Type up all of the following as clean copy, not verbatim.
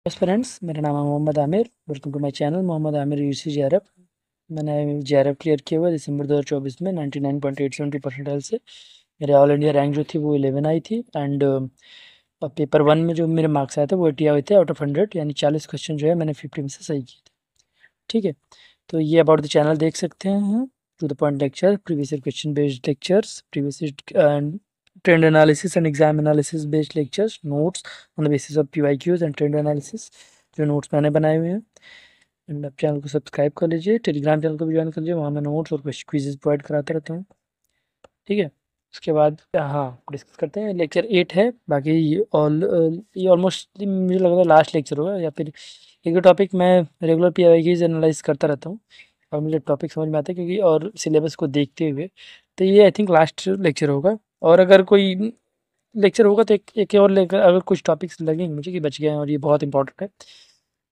बस फ्रेंड्स, मेरा नाम है Mohammad Aamir. Welcome to my channel Mohammad Aamir UC JRF. मैंने जेआरएफ क्लियर किया हुआ दिसंबर 2024 में 99.870 से। मेरे ऑल इंडिया रैंक जो थी वो 11 आई थी। एंड पेपर 1 में जो मेरे मार्क्स आए थे वो 80 आए थे आउट ऑफ 100, यानी 40 क्वेश्चन जो है मैंने 50 में से सही किए थे। ठीक है, तो ये अबाउट द चैनल देख सकते हैं। To the point lecture, previous year question based lectures, previous year trend analysis and exam analysis based lectures, notes on the basis of PYQs and trend analysis, जो नोट्स मैंने बनाए हुए हैं। And आप channel को सब्सक्राइब कर लीजिए, Telegram channel को भी ज्वाइन कर लीजिए, वहाँ मैं नोट्स और क्विजेज प्रोवाइड कराता रहता हूँ। ठीक है, उसके बाद हाँ डिस्कस करते हैं। लेक्चर 8 है, बाकी ये ऑलमोस्ट मुझे लग रहा है लास्ट लेक्चर होगा, या फिर एक दो टॉपिक मैं रेगुलर पीवाईक्यूज एनालाइज करता रहता हूँ और मुझे टॉपिक समझ में आता है, क्योंकि और सिलेबस को देखते हुए तो ये आई थिंक लास्ट लेक्चर होगा। और अगर कोई लेक्चर होगा तो एक और लेकर, अगर कुछ टॉपिक्स लगेंगे मुझे कि बच गए हैं और ये बहुत इंपॉर्टेंट है,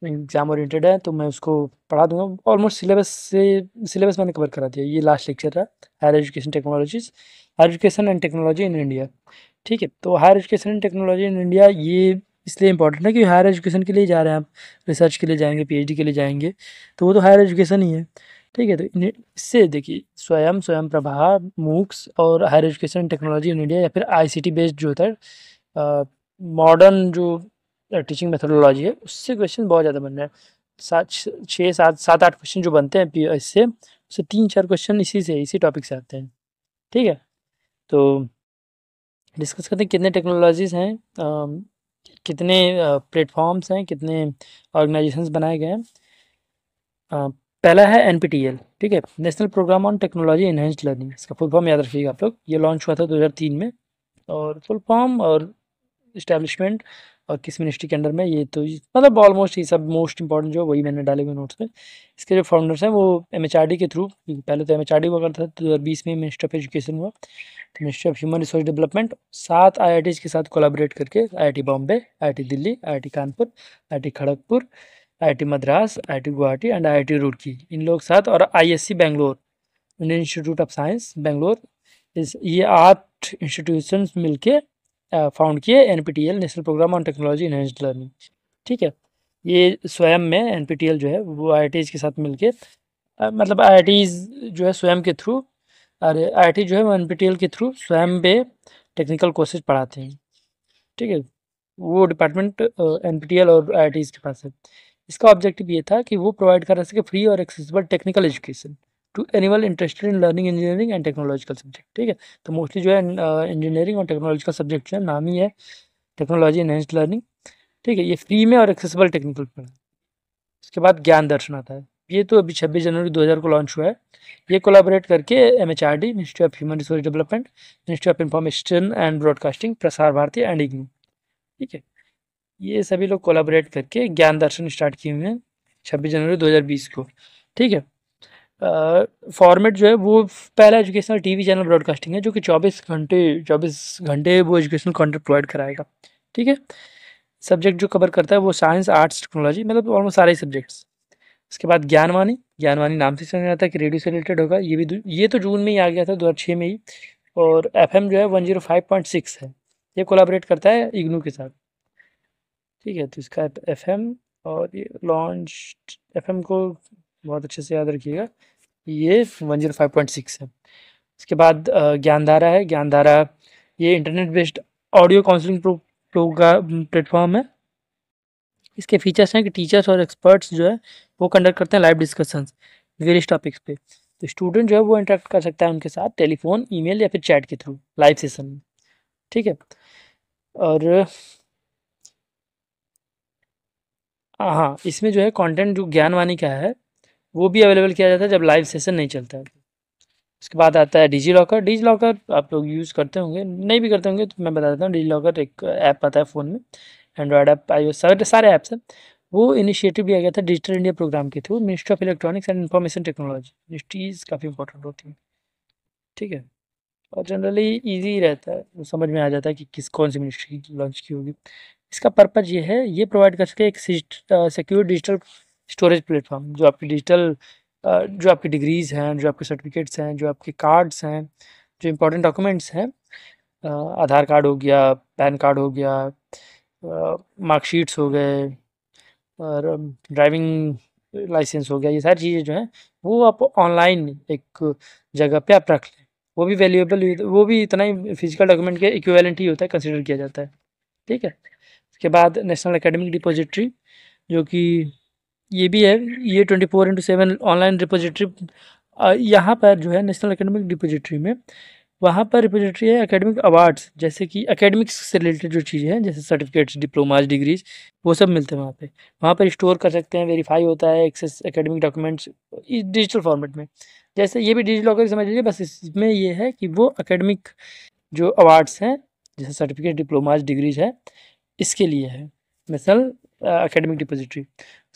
एग्जाम ओरिएंटेड है, तो मैं उसको पढ़ा दूंगा। ऑलमोस्ट सिलेबस मैंने कवर करा दिया। ये लास्ट लेक्चर रहा, higher education technologies, higher education and technology in India. ठीक है, तो higher education and technology in India ये इसलिए इंपॉर्टेंट है कि हायर एजुकेशन के लिए जा रहे हैं आप, रिसर्च के लिए जाएंगे, पीएचडी के लिए जाएंगे, तो वो तो हायर एजुकेशन ही है। ठीक है, तो इससे देखिए स्वयं प्रभा, मूक्स और higher education technology in India, या फिर आईसीटी बेस्ड जो होता है मॉडर्न जो टीचिंग मेथोडोलॉजी है, उससे क्वेश्चन बहुत ज़्यादा बन रहे हैं। सात छः सात सात आठ क्वेश्चन जो बनते हैं इससे, उससे 3-4 क्वेश्चन इसी टॉपिक से आते हैं। ठीक है, तो डिस्कस करते हैं कितने टेक्नोलॉजीज़ हैं, कितने प्लेटफॉर्म्स हैं, कितने ऑर्गेनाइजेशंस बनाए गए हैं। पहला है एनपीटीईएल। ठीक है, national programme on technology enhanced learning, इसका फुल फॉर्म याद रखिएगा आप लोग। ये लॉन्च हुआ था 2003 में। और फुल फॉर्म और इस्टेब्लिशमेंट और किस मिनिस्ट्री के अंडर में, ये तो मतलब ऑलमोस्ट ये सब मोस्ट इंपॉर्टेंट जो वही मैंने डाले हुए नोट्स में। इसके जो फाउंडर्स हैं वो एमएचआरडी के थ्रू, पहले तो एमएचआरडी हुआ करता था, 2020 में मिनिस्ट्री ऑफ एजुकेशन हुआ, तो ministry of human resource development 7 IITs के साथ कोलैबोरेट करके, IIT Bombay, IIT Delhi, IIT Kanpur, IIT Kharagpur, IIT Madras, IIT Guwahati and IIT Roorkee, इन लोग साथ, और ISC Bangalore, Indian Institute of Science Bangalore, ये 8 इंस्टीट्यूशंस मिलके फाउंड किए NPTEL, National programme on technology enhanced Learning. ठीक है, ये स्वयं में एनपीटीईएल जो है वो आईआईटीज के साथ मिलके, मतलब आईआईटीज जो है स्वयं के थ्रू, अरे आईआईटी जो है वो एनपीटीईएल के थ्रू स्वयं पे टेक्निकल कोर्सेज पढ़ाते हैं। ठीक है, वो डिपार्टमेंट एनपीटीईएल और आईआईटीज के पास है। इसका ऑब्जेक्टिव ये था कि वो प्रोवाइड कर सके फ्री और accessible technical education to anyone interested in learning engineering and technological subject. ठीक है, तो मोस्टली जो है इंजीनियरिंग और टेक्नोलॉजिकल सब्जेक्ट जो है, नाम ही है टेक्नोलॉजी एनहेंस्ड लर्निंग। ठीक है, ये फ्री में और एक्सेसिबल टेक्निकल पढ़ा। उसके बाद ज्ञान दर्शन आता है, ये तो अभी 26 जनवरी 2000 को लॉन्च हुआ है। ये कोलैबोरेट करके MHRD, ministry of human resource development, ministry of information and broadcasting, Prasar Bharati and IGNOU, ठीक है, ये सभी लोग कोलैबोरेट करके ज्ञान दर्शन स्टार्ट किए हुए हैं 26 जनवरी 2020 को। ठीक है, फॉर्मेट जो है वो पहला एजुकेशनल टीवी चैनल ब्रॉडकास्टिंग है, जो कि 24 घंटे वो एजुकेशनल कंटेंट प्रोवाइड कराएगा। ठीक है, सब्जेक्ट जो कवर करता है वो साइंस, आर्ट्स, टेक्नोलॉजी, मतलब ऑलमोस्ट सारे सब्जेक्ट्स। उसके बाद ज्ञानवाणी, ज्ञानवाणी नाम से समझ में आता है कि रेडियो से रिलेटेड होगा। ये तो जून में ही आ गया था, 2006 में ही। और एफएम जो है 105.6 है, ये कोलैबोरेट करता है इग्नू के साथ। ठीक है, तो इसका एफएम, और ये लॉन्च एफएम को बहुत अच्छे से याद रखिएगा, ये 105.6 है। उसके बाद ज्ञानधारा है। ज्ञानधारा ये internet based audio counselling programme platform है। इसके फीचर्स हैं कि टीचर्स और एक्सपर्ट्स जो है वो कंडक्ट करते हैं लाइव डिस्कशंस वेरियस टॉपिक्स पे। तो स्टूडेंट जो है वो इंटरेक्ट कर सकता है उनके साथ टेलीफोन, ईमेल या फिर चैट के थ्रू लाइव सेशन में। ठीक है, और हाँ, इसमें जो है कंटेंट जो ज्ञानवाणी का है वो भी अवेलेबल किया जाता है जब लाइव सेशन नहीं चलता है। उसके बाद आता है डिजी लॉकर। डिजी लॉकर आप लोग यूज़ करते होंगे, नहीं भी करते होंगे तो मैं बता देता हूँ। डिजी लॉकर एक ऐप आता है फ़ोन में, एंड्रॉयड ऐप, iOS, सारे ऐप्स हैं। वो इनिशिएटिव लिया गया था डिजिटल इंडिया प्रोग्राम के through, ministry of electronics and information technology. Ministries काफ़ी इंपॉर्टेंट होती हैं। ठीक है, और जनरली ईजी रहता है, वो समझ में आ जाता है कि कौन सी मिनिस्ट्री लॉन्च की होगी। इसका पर्पज़ ये है, ये प्रोवाइड कर सके एक सिक्योर डिजिटल स्टोरेज प्लेटफॉर्म, जो आपकी डिग्रीज़ हैं, जो आपके सर्टिफिकेट्स हैं, जो आपके कार्ड्स हैं, जो इंपॉर्टेंट डॉक्यूमेंट्स हैं, आधार कार्ड हो गया, पैन कार्ड हो गया, मार्कशीट्स हो गए, और ड्राइविंग लाइसेंस हो गया, ये सारी चीज़ें जो हैं वो आप ऑनलाइन एक जगह पे आप रख लें, वो भी वैल्यूएबल, वो भी इतना ही फिजिकल डॉक्यूमेंट के इक्विवेलेंट ही होता है, कंसिडर किया जाता है। ठीक है। उसके बाद नेशनल एकेडमिक डिपॉजिटरी, जो कि ये भी है, ये 24/7 ऑनलाइन रिपोजिटरी। यहाँ पर जो है नेशनल एकेडमिक डिपॉजिटरी में, वहाँ पर रिपोजिटरी है एकेडमिक अवार्ड्स, जैसे कि एकेडमिक्स से रिलेटेड जो चीज़ें हैं, जैसे सर्टिफिकेट्स, डिप्लोमाज, डिग्रीज, वो सब मिलते हैं वहाँ पे। वहाँ पर स्टोर कर सकते हैं, वेरीफाई होता है access academic documents digital format में। जैसे ये भी डिजिटल लॉकर समझ लीजिए, बस इसमें ये है कि वो एकेडमिक जो अवार्ड्स हैं, जैसे सर्टिफिकेट, डिप्लोमाज, डिग्रीज है, इसके लिए है नेशनल एकेडमिक डिपॉजिटरी।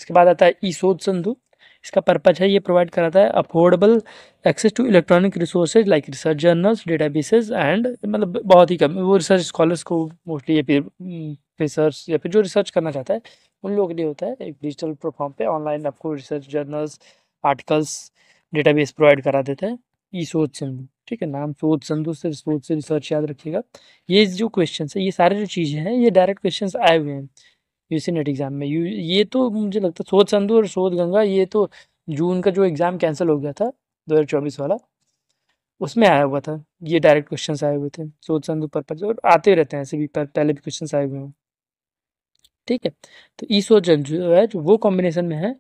उसके बाद आता है ई शोध सिंधु। इसका पर्पज है, ये प्रोवाइड कराता है affordable access to electronic resources like research journals, databases and, मतलब बहुत ही कम, वो रिसर्च स्कॉलर्स को मोस्टली, या फिर रिसर्च, या फिर जो रिसर्च करना चाहता है उन लोगों के लिए होता है। एक डिजिटल प्लेटफॉर्म पे ऑनलाइन आपको research journals, articles, database provide करा देता है ई शोध सिंधु। ठीक है, नाम शोध सिंधु से शोध से रिसर्च याद रखिएगा। ये जो क्वेश्चन है, ये सारे जो चीज़ें हैं, ये डायरेक्ट क्वेश्चन आए हुए हैं यूसी नेट एग्जाम में। ये तो मुझे लगता है शोध सिंधु और शोध गंगा, ये तो जून का जो एग्ज़ाम कैंसिल हो गया था 2024 वाला, उसमें आया हुआ था, ये डायरेक्ट क्वेश्चंस आए हुए थे शोध सिंधु पर्पज, और आते रहते हैं ऐसे भी, पहले भी क्वेश्चंस आए हुए हैं। ठीक है। तो ई शोध जो है, जो वो कॉम्बिनेशन में है,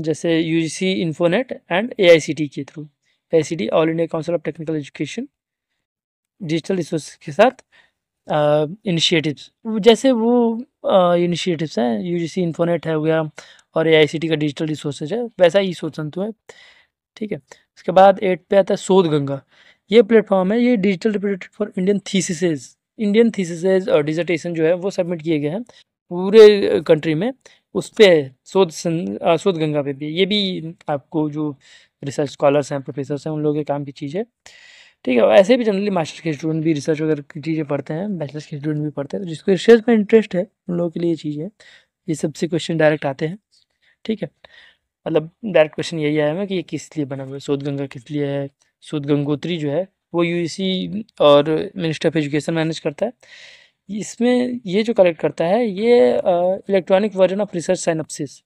जैसे यूजीसी, इन्फोनेट एंड एआईसीटी के through, AICT all India council of technical education, digital resource के साथ इनिशिएटिव्स, जैसे वो इनिशिएटिव्स हैं, यूजीसी, इन्फोनेट है हो गया, और एआईसीटी का डिजिटल रिसोर्सेज है, वैसा ही शोध संतु है। ठीक है। उसके बाद 8 पे आता है शोध गंगा। ये प्लेटफॉर्म है, ये डिजिटल रिपोजिटरी फॉर इंडियन थीसिसेज और डिजर्टेशन जो है वो सबमिट किए गए हैं पूरे कंट्री में, उस पे शोध गंगा पे भी, ये भी आपको जो रिसर्च स्कॉलर्स हैं, प्रोफेसर्स हैं, उन लोगों के काम की चीज़ है। ठीक है। ऐसे भी जनरली मास्टर्स के स्टूडेंट भी रिसर्च वगैरह की चीज़ें पढ़ते हैं, बैचलर्स के स्टूडेंट भी पढ़ते हैं, तो जिसको रिसर्च में इंटरेस्ट है उन लोगों के लिए ये चीज़ है। ये सबसे क्वेश्चन डायरेक्ट आते हैं। ठीक है। मतलब डायरेक्ट क्वेश्चन यही आया है कि ये किस लिए बना हुआ है, शोध गंगा किस लिए है। शोध गंगोत्री जो है वो यूजीसी और मिनिस्टर ऑफ एजुकेशन मैनेज करता है। इसमें ये जो कलेक्ट करता है, ये electronic version of research synopsis.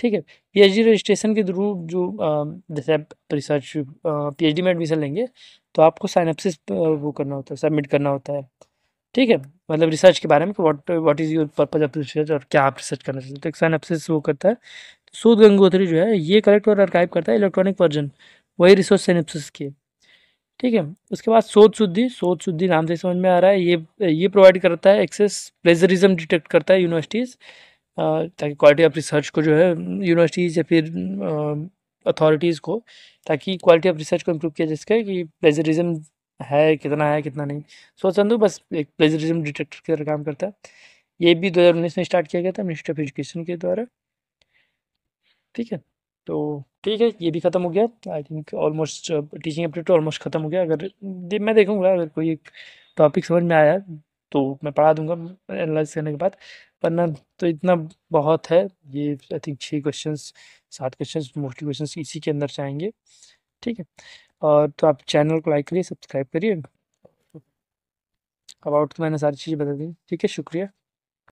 ठीक है। पीएचडी रजिस्ट्रेशन के थ्रू जो जैसे आप रिसर्च पीएचडी में एडमिशन लेंगे, तो आपको साइनॉप्सिस वो करना होता है, सबमिट करना होता है। ठीक है। मतलब रिसर्च के बारे में, what what is your purpose of research, और क्या आप रिसर्च करना चाहते हैं, तो एक साइनॉप्सिस वो करता है। शोध गंगोत्री जो है ये कलेक्ट और आर्काइव करता है इलेक्ट्रॉनिक वर्जन, वही रिसोर्स सिनॉप्सिस की। ठीक है। उसके बाद शोध शुद्धि नाम से समझ में आ रहा है, ये प्रोवाइड करता है एक्सेस, प्लेजरिज्म डिटेक्ट करता है यूनिवर्सिटीज़, ताकि क्वालिटी ऑफ रिसर्च को जो है यूनिवर्सिटीज़ या फिर अथॉरिटीज़ को, ताकि क्वालिटी ऑफ रिसर्च को इम्प्रूव किया जा सके कि प्लेजरिज्म है कितना नहीं। शोध संधु बस एक प्लेजरिज्म डिटेक्टर की तरह काम करता है। ये भी 2019 में स्टार्ट किया गया था मिनिस्ट्री ऑफ एजुकेशन के द्वारा। ठीक है। तो ठीक है, ये भी ख़त्म हो गया I think, almost teaching aptitude almost ख़त्म हो गया। अगर मैं देखूँगा, अगर कोई एक टॉपिक समझ में आया तो मैं पढ़ा दूंगा एनालाइज करने के बाद, वरना तो इतना बहुत है। ये I think 6 questions, 7 questions, mostly questions इसी के अंदर से आएंगे। ठीक है। और तो आप चैनल को लाइक करिए, सब्सक्राइब करिए। अबाउट तो मैंने सारी चीज़ें बता दी। ठीक है, शुक्रिया।